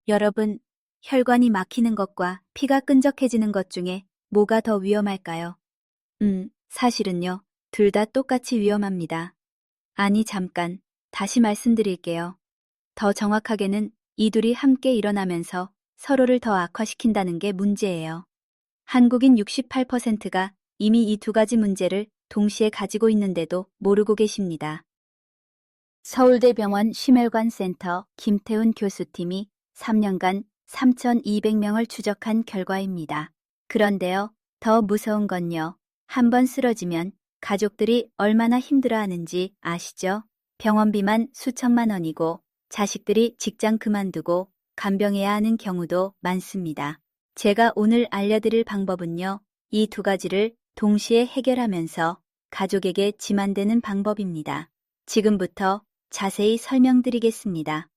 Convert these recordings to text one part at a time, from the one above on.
여러분, 혈관이 막히는 것과 피가 끈적해지는 것 중에 뭐가 더 위험할까요? 사실은요, 둘 다 똑같이 위험합니다. 아니, 잠깐, 다시 말씀드릴게요. 더 정확하게는 이 둘이 함께 일어나면서 서로를 더 악화시킨다는 게 문제예요. 한국인 68%가 이미 이 두 가지 문제를 동시에 가지고 있는데도 모르고 계십니다. 서울대병원 심혈관센터 김태훈 교수팀이 3년간 3,200명을 추적한 결과입니다. 그런데요, 더 무서운 건요. 한번 쓰러지면 가족들이 얼마나 힘들어하는지 아시죠? 병원비만 수천만 원이고 자식들이 직장 그만두고 간병해야 하는 경우도 많습니다. 제가 오늘 알려드릴 방법은요. 이 두 가지를 동시에 해결하면서 가족에게 짐 안 되는 방법입니다. 지금부터 자세히 설명드리겠습니다.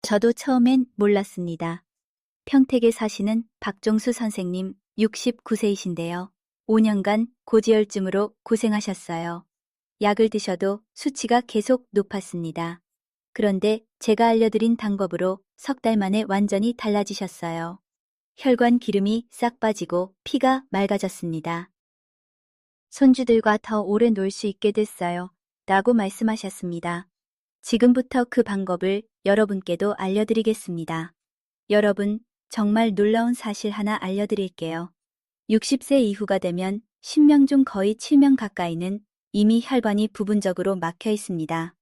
저도 처음엔 몰랐습니다. 평택에 사시는 박종수 선생님 69세이신데요. 5년간 고지혈증으로 고생하셨어요. 약을 드셔도 수치가 계속 높았습니다. 그런데 제가 알려드린 방법으로 석 달 만에 완전히 달라지셨어요. 혈관 기름이 싹 빠지고 피가 맑아졌습니다. 손주들과 더 오래 놀 수 있게 됐어요. 라고 말씀하셨습니다. 지금부터 그 방법을 여러분께도 알려드리겠습니다. 여러분, 정말 놀라운 사실 하나 알려드릴게요. 60세 이후가 되면 10명 중 거의 7명 가까이는 이미 혈관이 부분적으로 막혀 있습니다.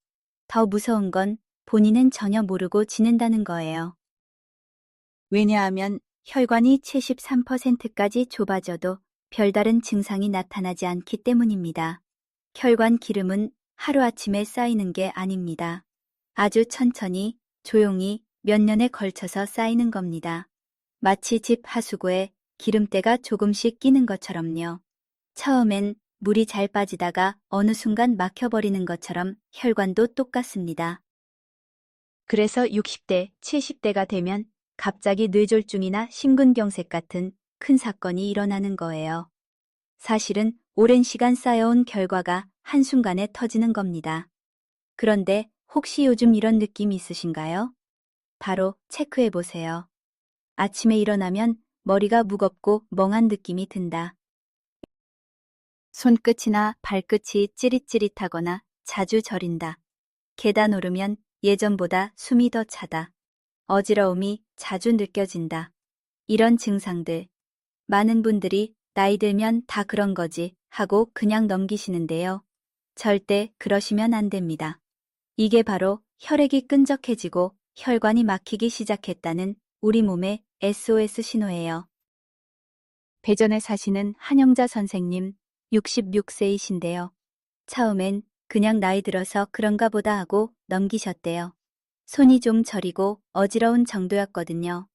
더 무서운 건 본인은 전혀 모르고 지낸다는 거예요. 왜냐하면 혈관이 73%까지 좁아져도 별다른 증상이 나타나지 않기 때문입니다. 혈관 기름은 하루아침에 쌓이는 게 아닙니다. 아주 천천히, 조용히 몇 년에 걸쳐서 쌓이는 겁니다. 마치 집 하수구에 기름때가 조금씩 끼는 것처럼요. 처음엔 물이 잘 빠지다가 어느 순간 막혀버리는 것처럼 혈관도 똑같습니다. 그래서 60대, 70대가 되면 갑자기 뇌졸중이나 심근경색 같은 큰 사건이 일어나는 거예요. 사실은 오랜 시간 쌓여온 결과가 한순간에 터지는 겁니다. 그런데 혹시 요즘 이런 느낌 있으신가요? 바로 체크해 보세요. 아침에 일어나면 머리가 무겁고 멍한 느낌이 든다. 손끝이나 발끝이 찌릿찌릿하거나 자주 저린다. 계단 오르면 예전보다 숨이 더 차다. 어지러움이 자주 느껴진다. 이런 증상들. 많은 분들이 나이 들면 다 그런 거지 하고 그냥 넘기시는데요. 절대 그러시면 안 됩니다. 이게 바로 혈액이 끈적해지고 혈관이 막히기 시작했다는 우리 몸의 SOS 신호예요. 대전에 사시는 한영자 선생님 66세이신데요. 처음엔 그냥 나이 들어서 그런가 보다 하고 넘기셨대요. 손이 좀 저리고 어지러운 정도였거든요.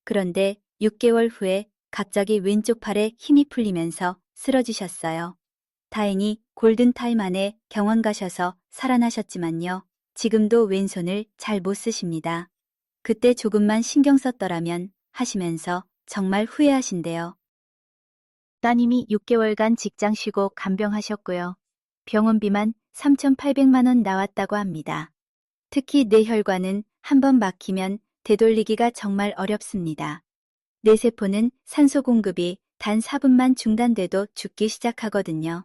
그런데 6개월 후에 갑자기 왼쪽 팔에 힘이 풀리면서 쓰러지셨어요. 다행히 골든타임 안에 병원 가셔서 살아나셨지만요. 지금도 왼손을 잘 못 쓰십니다. 그때 조금만 신경 썼더라면 하시면서 정말 후회하신대요. 따님이 6개월간 직장 쉬고 간병하셨고요. 병원비만 3,800만 원 나왔다고 합니다. 특히 뇌혈관은 한번 막히면 되돌리기가 정말 어렵습니다. 뇌세포는 산소 공급이 단 4분만 중단돼도 죽기 시작하거든요.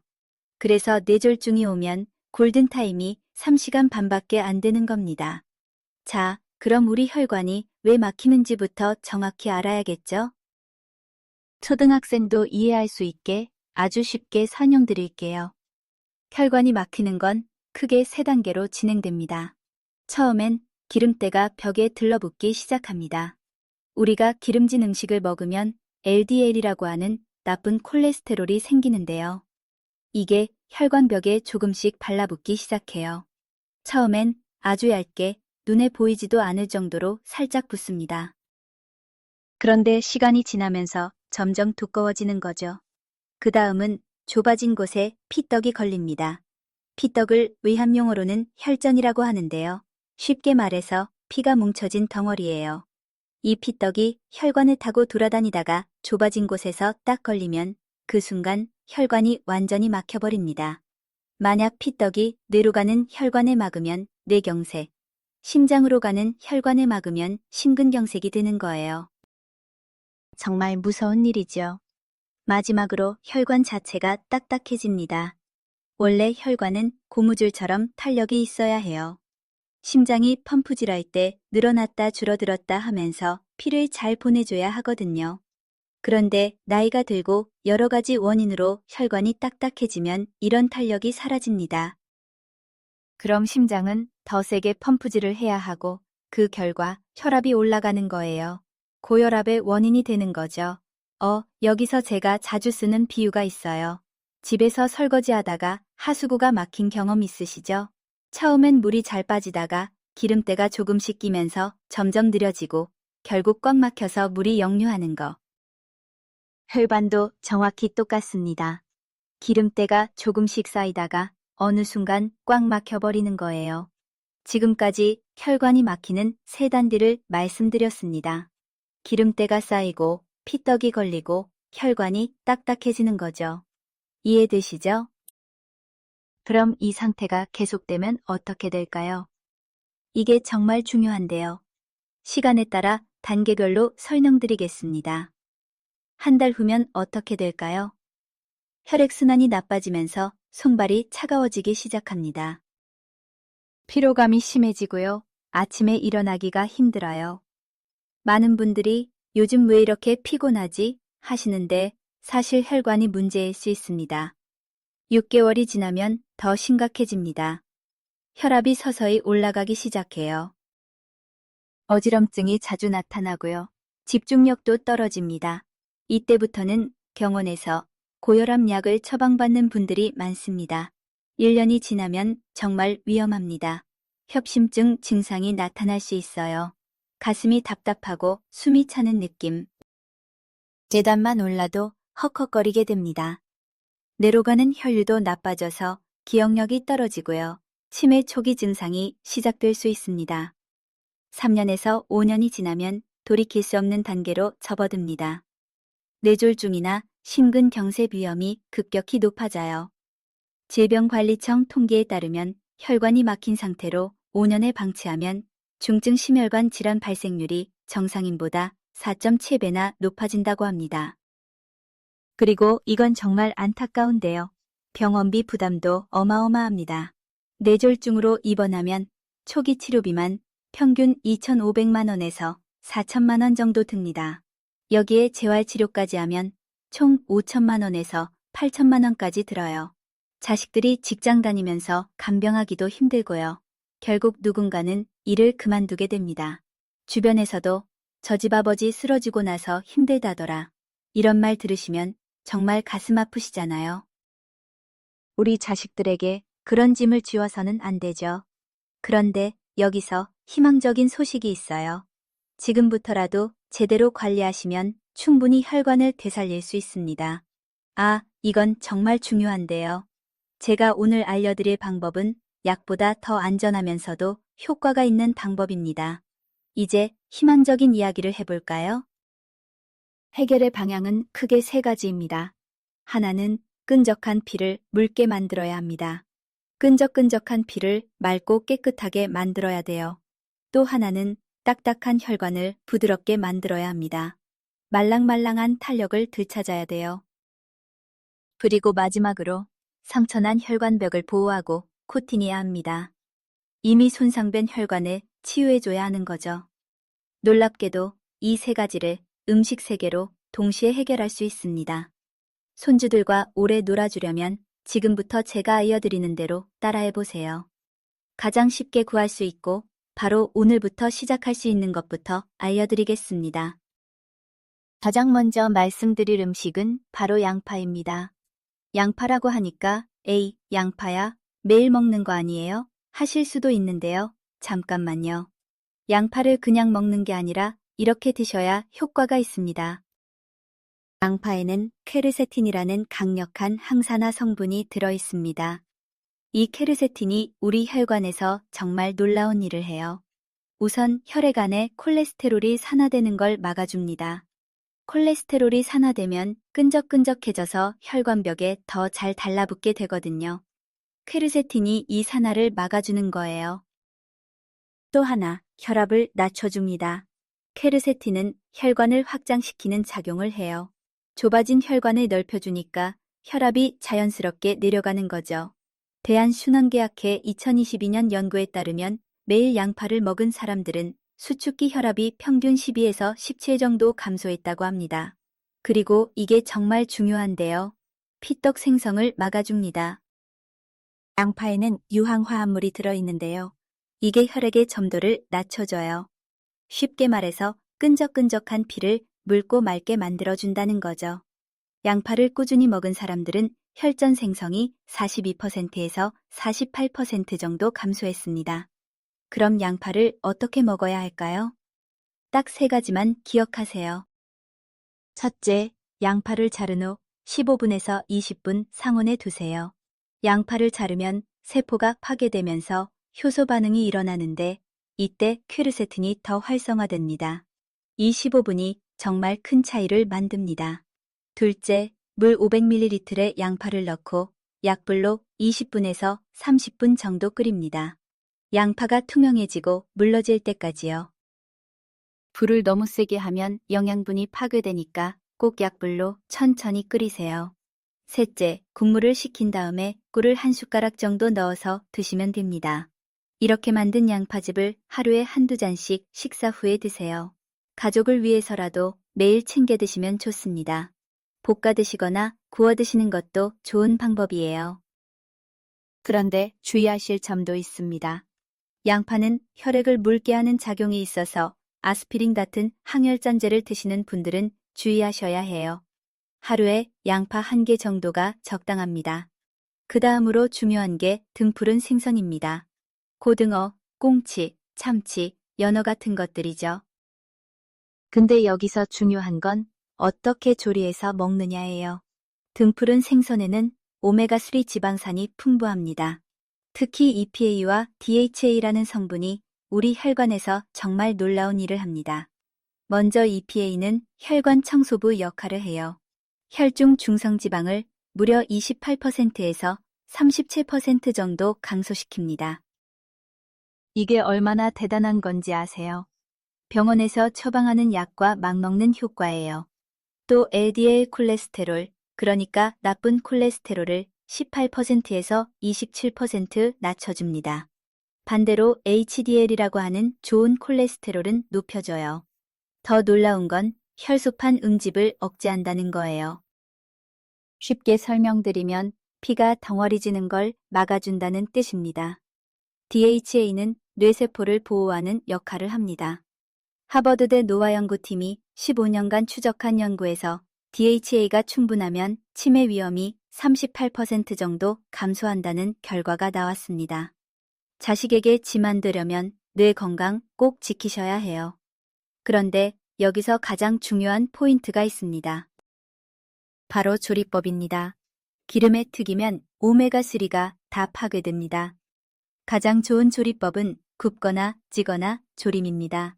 그래서 뇌졸중이 오면 골든타임이 3시간 반밖에 안 되는 겁니다. 자, 그럼 우리 혈관이 왜 막히는지부터 정확히 알아야겠죠? 초등학생도 이해할 수 있게 아주 쉽게 설명드릴게요. 혈관이 막히는 건 크게 3단계로 진행됩니다. 처음엔 기름때가 벽에 들러붙기 시작합니다. 우리가 기름진 음식을 먹으면 LDL이라고 하는 나쁜 콜레스테롤이 생기는데요. 이게 혈관벽에 조금씩 발라붙기 시작해요. 처음엔 아주 얇게 눈에 보이지도 않을 정도로 살짝 붙습니다. 그런데 시간이 지나면서 점점 두꺼워지는 거죠. 그 다음은 좁아진 곳에 피떡이 걸립니다. 피떡을 의학용어로는 혈전이라고 하는데요. 쉽게 말해서 피가 뭉쳐진 덩어리예요. 이 피떡이 혈관을 타고 돌아다니다가 좁아진 곳에서 딱 걸리면 그 순간 혈관이 완전히 막혀버립니다. 만약 피떡이 뇌로 가는 혈관을 막으면 뇌경색, 심장으로 가는 혈관을 막으면 심근경색이 되는 거예요. 정말 무서운 일이죠. 마지막으로 혈관 자체가 딱딱해집니다. 원래 혈관은 고무줄처럼 탄력이 있어야 해요. 심장이 펌프질할 때 늘어났다 줄어들었다 하면서 피를 잘 보내줘야 하거든요. 그런데 나이가 들고 여러 가지 원인으로 혈관이 딱딱해지면 이런 탄력이 사라집니다. 그럼 심장은 더 세게 펌프질을 해야 하고 그 결과 혈압이 올라가는 거예요. 고혈압의 원인이 되는 거죠. 여기서 제가 자주 쓰는 비유가 있어요. 집에서 설거지하다가 하수구가 막힌 경험 있으시죠? 처음엔 물이 잘 빠지다가 기름때가 조금씩 끼면서 점점 느려지고 결국 꽉 막혀서 물이 역류하는 거. 혈관도 정확히 똑같습니다. 기름때가 조금씩 쌓이다가 어느 순간 꽉 막혀버리는 거예요. 지금까지 혈관이 막히는 세 단계를 말씀드렸습니다. 기름때가 쌓이고 피떡이 걸리고 혈관이 딱딱해지는 거죠. 이해되시죠? 그럼 이 상태가 계속되면 어떻게 될까요? 이게 정말 중요한데요. 시간에 따라 단계별로 설명드리겠습니다. 한 달 후면 어떻게 될까요? 혈액순환이 나빠지면서 손발이 차가워지기 시작합니다. 피로감이 심해지고요. 아침에 일어나기가 힘들어요. 많은 분들이 요즘 왜 이렇게 피곤하지? 하시는데 사실 혈관이 문제일 수 있습니다. 6개월이 지나면 더 심각해집니다. 혈압이 서서히 올라가기 시작해요. 어지럼증이 자주 나타나고요. 집중력도 떨어집니다. 이때부터는 병원에서 고혈압 약을 처방받는 분들이 많습니다. 1년이 지나면 정말 위험합니다. 협심증 증상이 나타날 수 있어요. 가슴이 답답하고 숨이 차는 느낌. 계단만 올라도 헉헉거리게 됩니다. 뇌로 가는 혈류도 나빠져서 기억력이 떨어지고요. 치매 초기 증상이 시작될 수 있습니다. 3년에서 5년이 지나면 돌이킬 수 없는 단계로 접어듭니다. 뇌졸중이나 심근경색 위험이 급격히 높아져요. 질병관리청 통계에 따르면 혈관이 막힌 상태로 5년에 방치하면 중증 심혈관 질환 발생률이 정상인보다 4.7배나 높아진다고 합니다. 그리고 이건 정말 안타까운데요. 병원비 부담도 어마어마합니다. 뇌졸중으로 입원하면 초기 치료비만 평균 2,500만 원에서 4천만 원 정도 듭니다. 여기에 재활치료까지 하면 총 5천만 원에서 8천만 원까지 들어요. 자식들이 직장 다니면서 간병하기도 힘들고요. 결국 누군가는 일을 그만두게 됩니다. 주변에서도 저 집 아버지 쓰러지고 나서 힘들다더라. 이런 말 들으시면 정말 가슴 아프시잖아요. 우리 자식들에게 그런 짐을 쥐어서는 안 되죠. 그런데 여기서 희망적인 소식이 있어요. 지금부터라도 제대로 관리하시면 충분히 혈관을 되살릴 수 있습니다. 이건 정말 중요한데요. 제가 오늘 알려드릴 방법은 약보다 더 안전하면서도 효과가 있는 방법입니다. 이제 희망적인 이야기를 해볼까요? 해결의 방향은 크게 세 가지입니다. 하나는 끈적한 피를 묽게 만들어야 합니다. 끈적끈적한 피를 맑고 깨끗하게 만들어야 돼요. 또 하나는 딱딱한 혈관을 부드럽게 만들어야 합니다. 말랑말랑한 탄력을 되찾아야 돼요. 그리고 마지막으로 상처난 혈관벽을 보호하고 코팅해야 합니다. 이미 손상된 혈관을 치유해줘야 하는 거죠. 놀랍게도 이 세 가지를 음식 3개로 동시에 해결할 수 있습니다. 손주들과 오래 놀아주려면 지금부터 제가 알려드리는 대로 따라해보세요. 가장 쉽게 구할 수 있고 바로 오늘부터 시작할 수 있는 것부터 알려드리겠습니다. 가장 먼저 말씀드릴 음식은 바로 양파입니다. 양파라고 하니까 에이, 양파야? 매일 먹는 거 아니에요? 하실 수도 있는데요. 잠깐만요. 양파를 그냥 먹는 게 아니라 이렇게 드셔야 효과가 있습니다. 양파에는 케르세틴이라는 강력한 항산화 성분이 들어있습니다. 이 케르세틴이 우리 혈관에서 정말 놀라운 일을 해요. 우선 혈액 안에 콜레스테롤이 산화되는 걸 막아줍니다. 콜레스테롤이 산화되면 끈적끈적해져서 혈관벽에 더 잘 달라붙게 되거든요. 케르세틴이 이 산화를 막아주는 거예요. 또 하나, 혈압을 낮춰줍니다. 퀘르세틴은 혈관을 확장시키는 작용을 해요. 좁아진 혈관을 넓혀주니까 혈압이 자연스럽게 내려가는 거죠. 대한순환계약회 2022년 연구에 따르면 매일 양파를 먹은 사람들은 수축기 혈압이 평균 12에서 17 정도 감소했다고 합니다. 그리고 이게 정말 중요한데요. 피떡 생성을 막아줍니다. 양파에는 유황화합물이 들어있는데요. 이게 혈액의 점도를 낮춰줘요. 쉽게 말해서 끈적끈적한 피를 묽고 맑게 만들어준다는 거죠. 양파를 꾸준히 먹은 사람들은 혈전 생성이 42%에서 48% 정도 감소했습니다. 그럼 양파를 어떻게 먹어야 할까요? 딱 3가지만 기억하세요. 첫째, 양파를 자른 후 15분에서 20분 상온에 두세요. 양파를 자르면 세포가 파괴되면서 효소 반응이 일어나는데 이때 퀘르세틴이 더 활성화됩니다. 이 15분이 정말 큰 차이를 만듭니다. 둘째, 물 500ml에 양파를 넣고 약불로 20분에서 30분 정도 끓입니다. 양파가 투명해지고 물러질 때까지요. 불을 너무 세게 하면 영양분이 파괴되니까 꼭 약불로 천천히 끓이세요. 셋째, 국물을 식힌 다음에 꿀을 한 숟가락 정도 넣어서 드시면 됩니다. 이렇게 만든 양파즙을 하루에 한두 잔씩 식사 후에 드세요. 가족을 위해서라도 매일 챙겨 드시면 좋습니다. 볶아 드시거나 구워 드시는 것도 좋은 방법이에요. 그런데 주의하실 점도 있습니다. 양파는 혈액을 묽게 하는 작용이 있어서 아스피린 같은 항혈전제를 드시는 분들은 주의하셔야 해요. 하루에 양파 1개 정도가 적당합니다. 그 다음으로 중요한 게 등푸른 생선입니다. 고등어, 꽁치, 참치, 연어 같은 것들이죠. 근데 여기서 중요한 건 어떻게 조리해서 먹느냐예요. 등푸른 생선에는 오메가3 지방산이 풍부합니다. 특히 EPA와 DHA라는 성분이 우리 혈관에서 정말 놀라운 일을 합니다. 먼저 EPA는 혈관 청소부 역할을 해요. 혈중 중성지방을 무려 28%에서 37% 정도 감소시킵니다. 이게 얼마나 대단한 건지 아세요? 병원에서 처방하는 약과 막 먹는 효과예요. 또 LDL 콜레스테롤, 그러니까 나쁜 콜레스테롤을 18%에서 27% 낮춰줍니다. 반대로 HDL이라고 하는 좋은 콜레스테롤은 높여줘요. 더 놀라운 건 혈소판 응집을 억제한다는 거예요. 쉽게 설명드리면 피가 덩어리지는 걸 막아준다는 뜻입니다. DHA는 뇌세포를 보호하는 역할을 합니다. 하버드대 노화 연구팀이 15년간 추적한 연구에서 DHA가 충분하면 치매 위험이 38% 정도 감소한다는 결과가 나왔습니다. 자식에게 지 만들려면 뇌 건강 꼭 지키셔야 해요. 그런데 여기서 가장 중요한 포인트가 있습니다. 바로 조리법입니다. 기름에 튀기면 오메가3가 다 파괴됩니다. 가장 좋은 조리법은 굽거나 찌거나 조림입니다.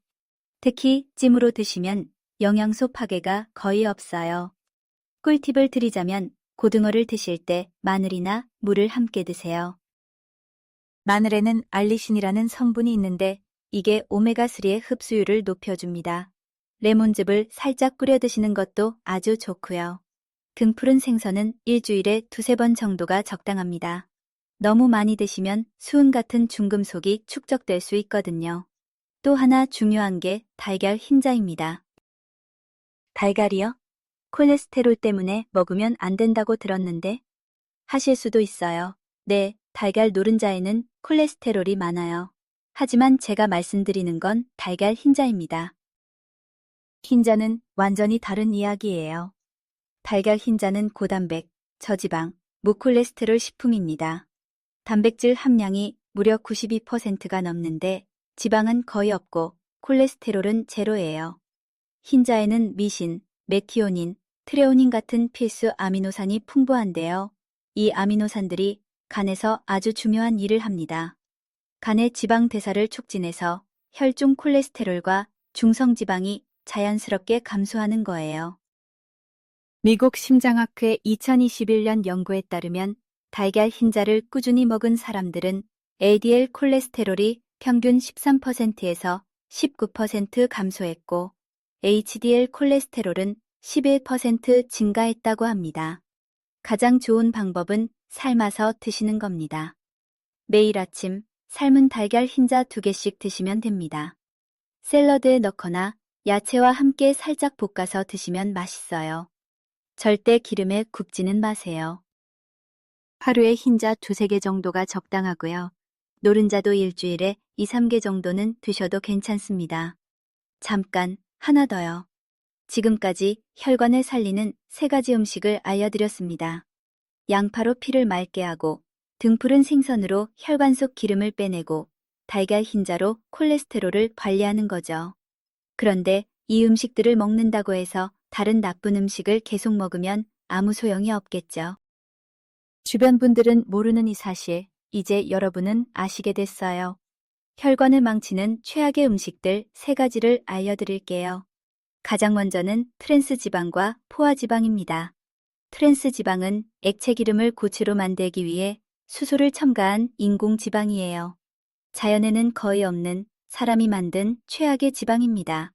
특히 찜으로 드시면 영양소 파괴가 거의 없어요. 꿀팁을 드리자면 고등어를 드실 때 마늘이나 물을 함께 드세요. 마늘에는 알리신이라는 성분이 있는데 이게 오메가3의 흡수율을 높여줍니다. 레몬즙을 살짝 끓여 드시는 것도 아주 좋고요. 등푸른 생선은 일주일에 2~3번 정도가 적당합니다. 너무 많이 드시면 수은 같은 중금속이 축적될 수 있거든요. 또 하나 중요한 게 달걀 흰자입니다. 달걀이요? 콜레스테롤 때문에 먹으면 안 된다고 들었는데? 하실 수도 있어요. 네, 달걀 노른자에는 콜레스테롤이 많아요. 하지만 제가 말씀드리는 건 달걀 흰자입니다. 흰자는 완전히 다른 이야기예요. 달걀 흰자는 고단백, 저지방, 무콜레스테롤 식품입니다. 단백질 함량이 무려 92%가 넘는데 지방은 거의 없고 콜레스테롤은 제로예요. 흰자에는 미신, 메티오닌, 트레오닌 같은 필수 아미노산이 풍부한데요. 이 아미노산들이 간에서 아주 중요한 일을 합니다. 간의 지방 대사를 촉진해서 혈중 콜레스테롤과 중성지방이 자연스럽게 감소하는 거예요. 미국 심장학회 2021년 연구에 따르면 달걀 흰자를 꾸준히 먹은 사람들은 LDL 콜레스테롤이 평균 13%에서 19% 감소했고 HDL 콜레스테롤은 11% 증가했다고 합니다. 가장 좋은 방법은 삶아서 드시는 겁니다. 매일 아침 삶은 달걀 흰자 2개씩 드시면 됩니다. 샐러드에 넣거나 야채와 함께 살짝 볶아서 드시면 맛있어요. 절대 기름에 굽지는 마세요. 하루에 흰자 2~3개 정도가 적당하고요. 노른자도 일주일에 2~3개 정도는 드셔도 괜찮습니다. 잠깐 하나 더요. 지금까지 혈관을 살리는 3가지 음식을 알려드렸습니다. 양파로 피를 맑게 하고, 등푸른 생선으로 혈관 속 기름을 빼내고, 달걀 흰자로 콜레스테롤을 관리하는 거죠. 그런데 이 음식들을 먹는다고 해서 다른 나쁜 음식을 계속 먹으면 아무 소용이 없겠죠. 주변 분들은 모르는 이 사실, 이제 여러분은 아시게 됐어요. 혈관을 망치는 최악의 음식들 3가지를 알려드릴게요. 가장 먼저는 트랜스 지방과 포화 지방입니다. 트랜스 지방은 액체 기름을 고체로 만들기 위해 수소를 첨가한 인공 지방이에요. 자연에는 거의 없는 사람이 만든 최악의 지방입니다.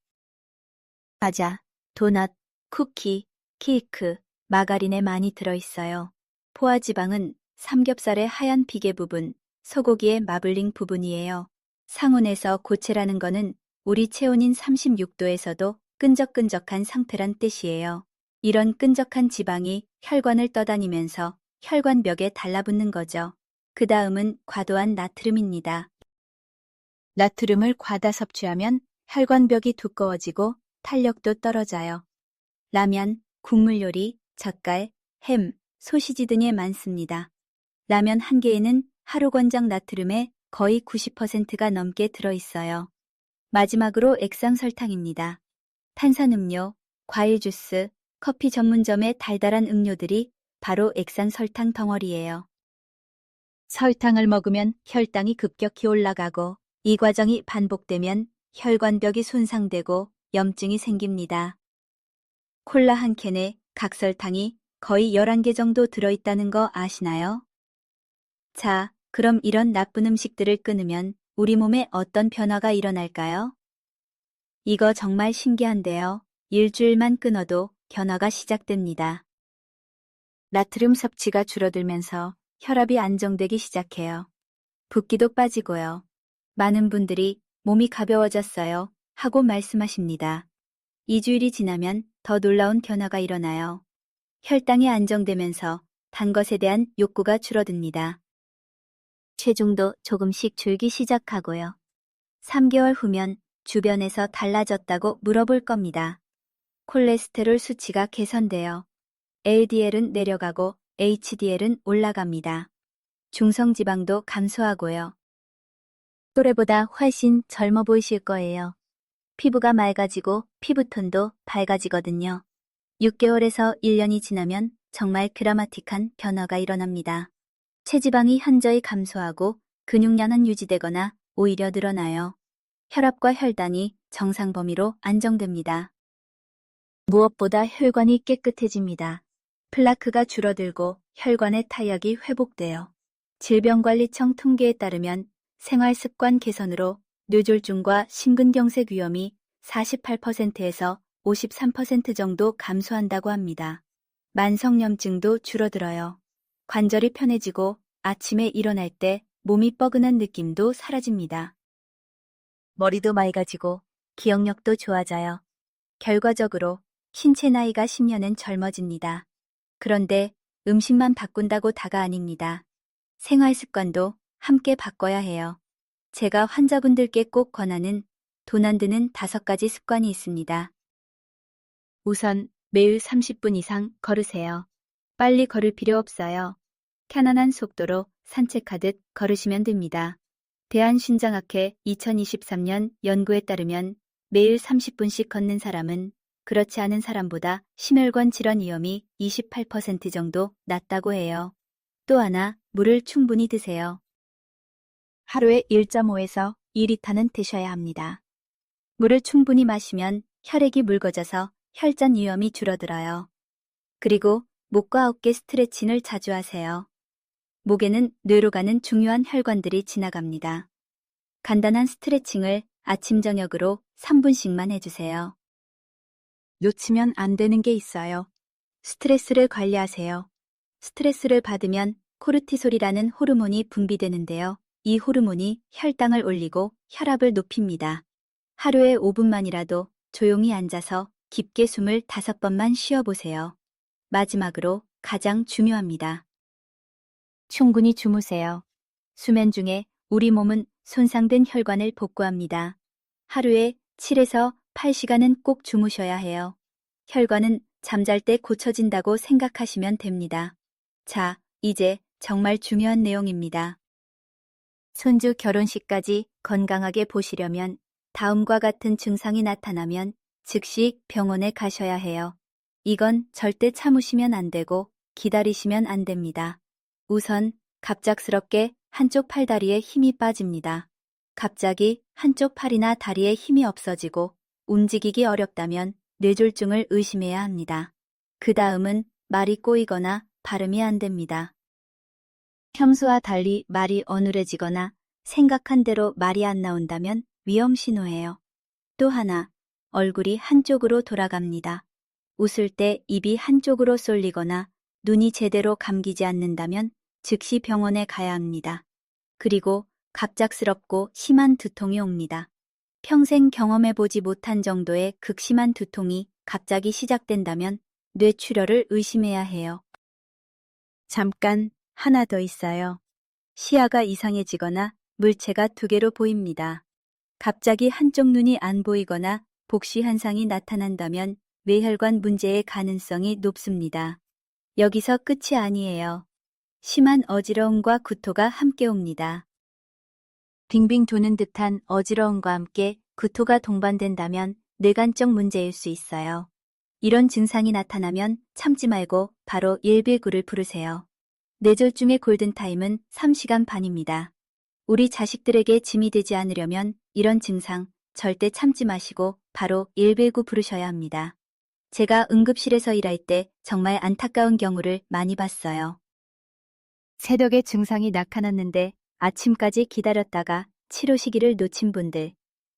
과자, 도넛, 쿠키, 케이크, 마가린에 많이 들어있어요. 포화 지방은 삼겹살의 하얀 비계 부분, 소고기의 마블링 부분이에요. 상온에서 고체라는 거는 우리 체온인 36도에서도 끈적끈적한 상태란 뜻이에요. 이런 끈적한 지방이 혈관을 떠다니면서 혈관벽에 달라붙는 거죠. 그 다음은 과도한 나트륨입니다. 나트륨을 과다 섭취하면 혈관벽이 두꺼워지고 탄력도 떨어져요. 라면, 국물 요리, 젓갈, 햄, 소시지 등에 많습니다. 라면 한 개에는 하루 권장 나트륨의 거의 90%가 넘게 들어있어요. 마지막으로 액상 설탕입니다. 탄산음료, 과일 주스, 커피 전문점의 달달한 음료들이 바로 액상 설탕 덩어리예요. 설탕을 먹으면 혈당이 급격히 올라가고 이 과정이 반복되면 혈관벽이 손상되고 염증이 생깁니다. 콜라 한 캔에 각설탕이 거의 11개 정도 들어있다는 거 아시나요? 자, 그럼 이런 나쁜 음식들을 끊으면 우리 몸에 어떤 변화가 일어날까요? 이거 정말 신기한데요. 일주일만 끊어도 변화가 시작됩니다. 나트륨 섭취가 줄어들면서 혈압이 안정되기 시작해요. 붓기도 빠지고요. 많은 분들이 몸이 가벼워졌어요 하고 말씀하십니다. 2주일이 지나면 더 놀라운 변화가 일어나요. 혈당이 안정되면서 단 것에 대한 욕구가 줄어듭니다. 체중도 조금씩 줄기 시작하고요. 3개월 후면 주변에서 달라졌다고 물어볼 겁니다. 콜레스테롤 수치가 개선돼요. LDL은 내려가고 HDL은 올라갑니다. 중성지방도 감소하고요. 또래보다 훨씬 젊어 보이실 거예요. 피부가 맑아지고 피부톤도 밝아지거든요. 6개월에서 1년이 지나면 정말 드라마틱한 변화가 일어납니다. 체지방이 현저히 감소하고 근육량은 유지되거나 오히려 늘어나요. 혈압과 혈당이 정상 범위로 안정됩니다. 무엇보다 혈관이 깨끗해집니다. 플라크가 줄어들고 혈관의 탄력이 회복돼요. 질병관리청 통계에 따르면 생활습관 개선으로 뇌졸중과 심근경색 위험이 48%에서 53% 정도 감소한다고 합니다. 만성염증도 줄어들어요. 관절이 편해지고 아침에 일어날 때 몸이 뻐근한 느낌도 사라집니다. 머리도 맑아지고 기억력도 좋아져요. 결과적으로 신체 나이가 10년은 젊어집니다. 그런데 음식만 바꾼다고 다가 아닙니다. 생활 습관도 함께 바꿔야 해요. 제가 환자분들께 꼭 권하는 돈 안 드는 5가지 습관이 있습니다. 우선 매일 30분 이상 걸으세요. 빨리 걸을 필요 없어요. 편안한 속도로 산책하듯 걸으시면 됩니다. 대한신장학회 2023년 연구에 따르면 매일 30분씩 걷는 사람은 그렇지 않은 사람보다 심혈관 질환 위험이 28% 정도 낮다고 해요. 또 하나, 물을 충분히 드세요. 하루에 1.5에서 2리터는 드셔야 합니다. 물을 충분히 마시면 혈액이 묽어져서 혈전 위험이 줄어들어요. 그리고 목과 어깨 스트레칭을 자주 하세요. 목에는 뇌로 가는 중요한 혈관들이 지나갑니다. 간단한 스트레칭을 아침 저녁으로 3분씩만 해주세요. 놓치면 안 되는 게 있어요. 스트레스를 관리하세요. 스트레스를 받으면 코르티솔이라는 호르몬이 분비되는데요. 이 호르몬이 혈당을 올리고 혈압을 높입니다. 하루에 5분만이라도 조용히 앉아서 깊게 숨을 5번만 쉬어보세요. 마지막으로 가장 중요합니다. 충분히 주무세요. 수면 중에 우리 몸은 손상된 혈관을 복구합니다. 하루에 7에서 8시간은 꼭 주무셔야 해요. 혈관은 잠잘 때 고쳐진다고 생각하시면 됩니다. 자, 이제 정말 중요한 내용입니다. 손주 결혼식까지 건강하게 보시려면 다음과 같은 증상이 나타나면 즉시 병원에 가셔야 해요. 이건 절대 참으시면 안 되고 기다리시면 안 됩니다. 우선 갑작스럽게 한쪽 팔다리에 힘이 빠집니다. 갑자기 한쪽 팔이나 다리에 힘이 없어지고 움직이기 어렵다면 뇌졸중을 의심해야 합니다. 그 다음은 말이 꼬이거나 발음이 안 됩니다. 평소와 달리 말이 어눌해지거나 생각한 대로 말이 안 나온다면 위험 신호예요. 또 하나, 얼굴이 한쪽으로 돌아갑니다. 웃을 때 입이 한쪽으로 쏠리거나 눈이 제대로 감기지 않는다면 즉시 병원에 가야 합니다. 그리고 갑작스럽고 심한 두통이 옵니다. 평생 경험해보지 못한 정도의 극심한 두통이 갑자기 시작된다면 뇌출혈을 의심해야 해요. 잠깐, 하나 더 있어요. 시야가 이상해지거나 물체가 2개로 보입니다. 갑자기 한쪽 눈이 안 보이거나 복시 현상이 나타난다면 뇌혈관 문제의 가능성이 높습니다. 여기서 끝이 아니에요. 심한 어지러움과 구토가 함께 옵니다. 빙빙 도는 듯한 어지러움과 함께 구토가 동반된다면 뇌관적 문제일 수 있어요. 이런 증상이 나타나면 참지 말고 바로 119를 부르세요. 뇌졸중의 골든타임은 3시간 반입니다. 우리 자식들에게 짐이 되지 않으려면 이런 증상 절대 참지 마시고 바로 119 부르셔야 합니다. 제가 응급실에서 일할 때 정말 안타까운 경우를 많이 봤어요. 새벽에 증상이 나타났는데 아침까지 기다렸다가 치료 시기를 놓친 분들,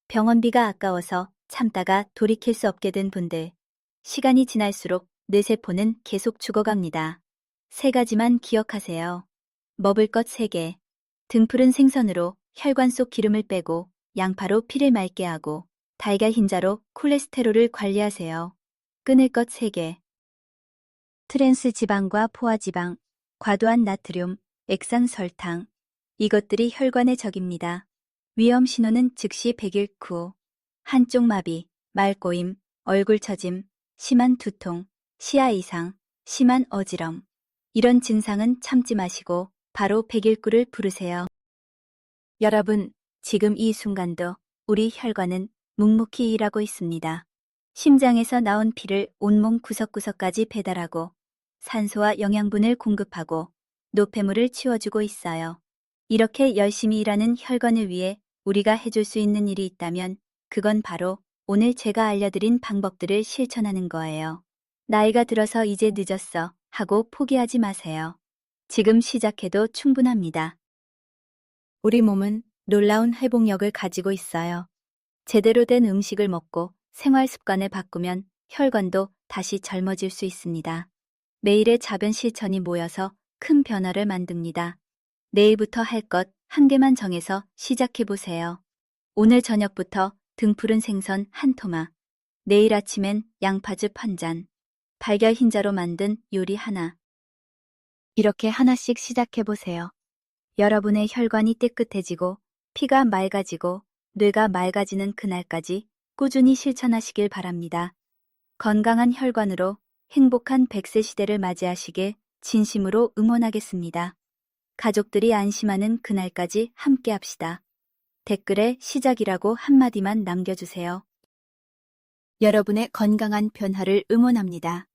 병원비가 아까워서 참다가 돌이킬 수 없게 된 분들, 시간이 지날수록 뇌세포는 계속 죽어갑니다. 3가지만 기억하세요. 먹을 것 3개, 등푸른 생선으로 혈관 속 기름을 빼고 양파로 피를 맑게 하고 달걀 흰자로 콜레스테롤을 관리하세요. 끊을 것 3개. 트랜스 지방과 포화 지방, 과도한 나트륨, 액상 설탕. 이것들이 혈관의 적입니다. 위험 신호는 즉시 100일 후. 한쪽 마비, 말꼬임, 얼굴 처짐, 심한 두통, 시야 이상, 심한 어지럼. 이런 증상은 참지 마시고 바로 119를 부르세요. 여러분, 지금 이 순간도 우리 혈관은 묵묵히 일하고 있습니다. 심장에서 나온 피를 온몸 구석구석까지 배달하고 산소와 영양분을 공급하고 노폐물을 치워주고 있어요. 이렇게 열심히 일하는 혈관을 위해 우리가 해줄 수 있는 일이 있다면 그건 바로 오늘 제가 알려드린 방법들을 실천하는 거예요. 나이가 들어서 이제 늦었어 하고 포기하지 마세요. 지금 시작해도 충분합니다. 우리 몸은 놀라운 회복력을 가지고 있어요. 제대로 된 음식을 먹고 생활 습관을 바꾸면 혈관도 다시 젊어질 수 있습니다. 매일의 작은 실천이 모여서 큰 변화를 만듭니다. 내일부터 할 것 1개만 정해서 시작해보세요. 오늘 저녁부터 등푸른 생선 1토막, 내일 아침엔 양파즙 1잔, 달걀 흰자로 만든 요리 하나. 이렇게 하나씩 시작해보세요. 여러분의 혈관이 깨끗해지고 피가 맑아지고 뇌가 맑아지는 그날까지 꾸준히 실천하시길 바랍니다. 건강한 혈관으로 행복한 100세 시대를 맞이하시길 진심으로 응원하겠습니다. 가족들이 안심하는 그날까지 함께합시다. 댓글에 시작이라고 한마디만 남겨주세요. 여러분의 건강한 변화를 응원합니다.